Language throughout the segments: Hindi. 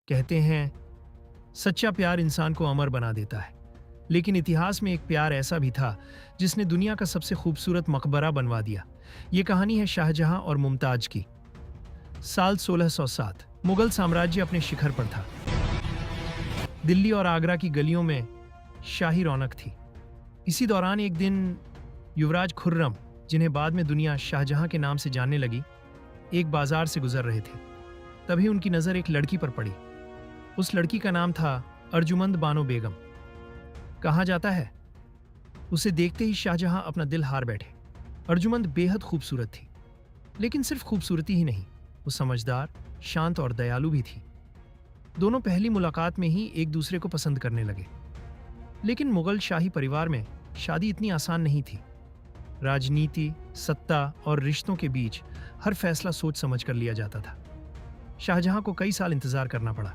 कहते हैं सच्चा प्यार इंसान को अमर बना देता है, लेकिन इतिहास में एक प्यार ऐसा भी था जिसने दुनिया का सबसे खूबसूरत मकबरा बनवा दिया। ये कहानी है शाहजहां और मुमताज की। साल 1607 मुगल साम्राज्य अपने शिखर पर था। दिल्ली और आगरा की गलियों में शाही रौनक थी। इसी दौरान एक दिन युवराज खुर्रम, जिन्हें बाद में दुनिया शाहजहां के नाम से जानने लगी, एक बाजार से गुजर रहे थे। तभी उनकी नज़र एक लड़की पर पड़ी। उस लड़की का नाम था अर्जुमंद बानो बेगम। कहा जाता है उसे देखते ही शाहजहां अपना दिल हार बैठे। अर्जुमंद बेहद खूबसूरत थी, लेकिन सिर्फ खूबसूरती ही नहीं, वो समझदार, शांत और दयालु भी थी। दोनों पहली मुलाकात में ही एक दूसरे को पसंद करने लगे। लेकिन मुगल शाही परिवार में शादी इतनी आसान नहीं थी। राजनीति, सत्ता और रिश्तों के बीच हर फैसला सोच समझ कर लिया जाता था। शाहजहां को कई साल इंतजार करना पड़ा।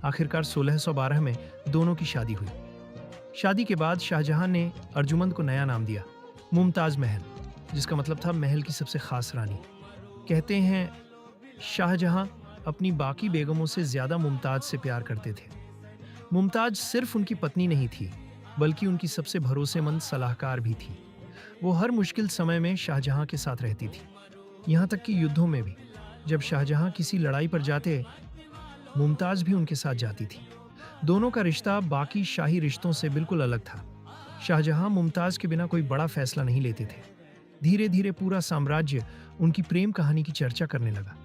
आखिरकार 1612 में दोनों की शादी हुई। शादी के बाद शाहजहां ने अर्जुमंद को नया नाम दिया, मुमताज महल, जिसका मतलब था महल की सबसे खास रानी। कहते हैं शाहजहां अपनी बाकी बेगमों से ज्यादा मुमताज से प्यार करते थे। मुमताज सिर्फ उनकी पत्नी नहीं थी, बल्कि उनकी सबसे भरोसेमंद सलाहकार भी थी। वो हर मुश्किल समय में शाहजहां के साथ रहती थी, यहाँ तक कि युद्धों में भी। जब शाहजहां किसी लड़ाई पर जाते, मुमताज भी उनके साथ जाती थी। दोनों का रिश्ता बाकी शाही रिश्तों से बिल्कुल अलग था। शाहजहां मुमताज के बिना कोई बड़ा फैसला नहीं लेते थे। धीरे धीरे पूरा साम्राज्य उनकी प्रेम कहानी की चर्चा करने लगा।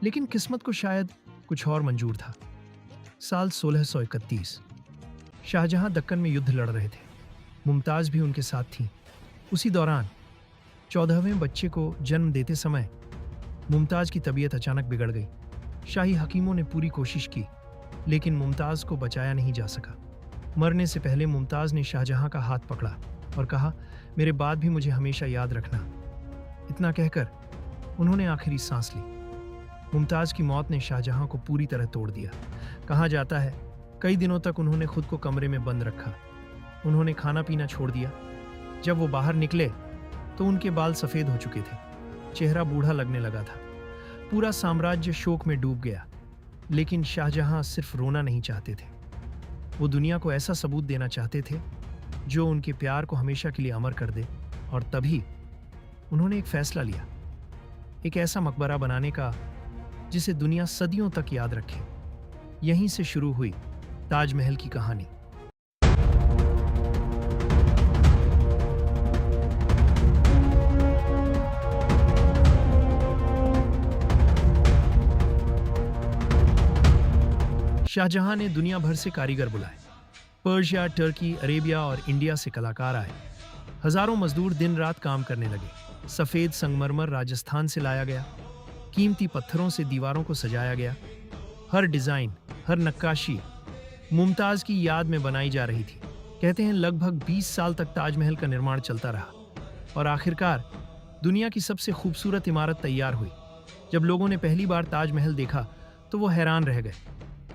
लेकिन किस्मत को शायद कुछ और मंजूर था। साल 1631 शाहजहां दक्कन में युद्ध लड़ रहे थे। मुमताज भी उनके साथ थी। उसी दौरान 14वें बच्चे को जन्म देते समय मुमताज की तबीयत अचानक बिगड़ गई। शाही हकीमों ने पूरी कोशिश की, लेकिन मुमताज को बचाया नहीं जा सका। मरने से पहले मुमताज ने शाहजहां का हाथ पकड़ा और कहा, मेरे बाद भी मुझे हमेशा याद रखना। इतना कहकर उन्होंने आखिरी सांस ली। मुमताज की मौत ने शाहजहां को पूरी तरह तोड़ दिया। कहा जाता है कई दिनों तक उन्होंने खुद को कमरे में बंद रखा। उन्होंने खाना पीना छोड़ दिया। जब वो बाहर निकले तो उनके बाल सफ़ेद हो चुके थे, चेहरा बूढ़ा लगने लगा था। पूरा साम्राज्य शोक में डूब गया। लेकिन शाहजहां सिर्फ रोना नहीं चाहते थे, वो दुनिया को ऐसा सबूत देना चाहते थे जो उनके प्यार को हमेशा के लिए अमर कर दे। और तभी उन्होंने एक फैसला लिया, एक ऐसा मकबरा बनाने का जिसे दुनिया सदियों तक याद रखे। यहीं से शुरू हुई ताजमहल की कहानी। शाहजहां ने दुनिया भर से कारीगर बुलाए। पर्शिया, टर्की, अरेबिया और इंडिया से कलाकार आए। हजारों मजदूर दिन रात काम करने लगे। सफ़ेद संगमरमर राजस्थान से लाया गया। कीमती पत्थरों से दीवारों को सजाया गया। हर डिज़ाइन, हर नक्काशी मुमताज़ की याद में बनाई जा रही थी। कहते हैं लगभग 20 साल तक ताजमहल का निर्माण चलता रहा और आखिरकार दुनिया की सबसे खूबसूरत इमारत तैयार हुई। जब लोगों ने पहली बार ताजमहल देखा तो वो हैरान रह गए।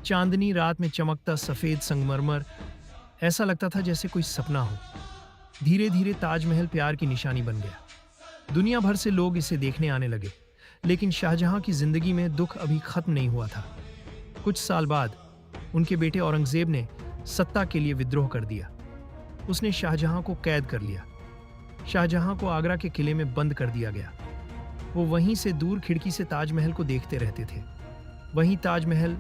चांदनी रात में चमकता सफ़ेद संगमरमर, ऐसा लगता था जैसे कोई सपना हो। धीरे धीरे ताजमहल प्यार की निशानी बन गया। दुनिया भर से लोग इसे देखने आने लगे। लेकिन शाहजहां की जिंदगी में दुख अभी खत्म नहीं हुआ था। कुछ साल बाद उनके बेटे औरंगजेब ने सत्ता के लिए विद्रोह कर दिया। उसने शाहजहां को कैद कर लिया। शाहजहां को आगरा के किले में बंद कर दिया गया। वो वहीं से दूर खिड़की से ताजमहल को देखते रहते थे। वहीं ताजमहल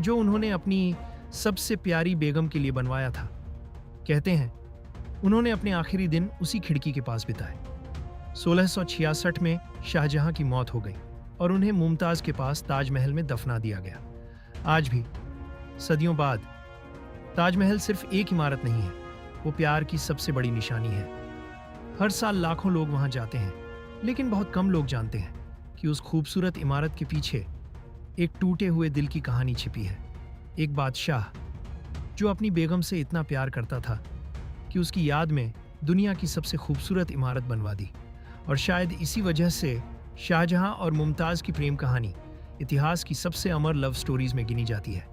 जो उन्होंने अपनी सबसे प्यारी बेगम के लिए बनवाया था। कहते हैं उन्होंने अपने आखिरी दिन उसी खिड़की के पास बिताए। 1666 में शाहजहां की मौत हो गई और उन्हें मुमताज के पास ताजमहल में दफना दिया गया। आज भी सदियों बाद ताजमहल सिर्फ एक इमारत नहीं है, वो प्यार की सबसे बड़ी निशानी है। हर साल लाखों लोग वहां जाते हैं, लेकिन बहुत कम लोग जानते हैं कि उस खूबसूरत इमारत के पीछे एक टूटे हुए दिल की कहानी छिपी है। एक बादशाह जो अपनी बेगम से इतना प्यार करता था कि उसकी याद में दुनिया की सबसे खूबसूरत इमारत बनवा दी। और शायद इसी वजह से शाहजहां और मुमताज़ की प्रेम कहानी इतिहास की सबसे अमर लव स्टोरीज में गिनी जाती है।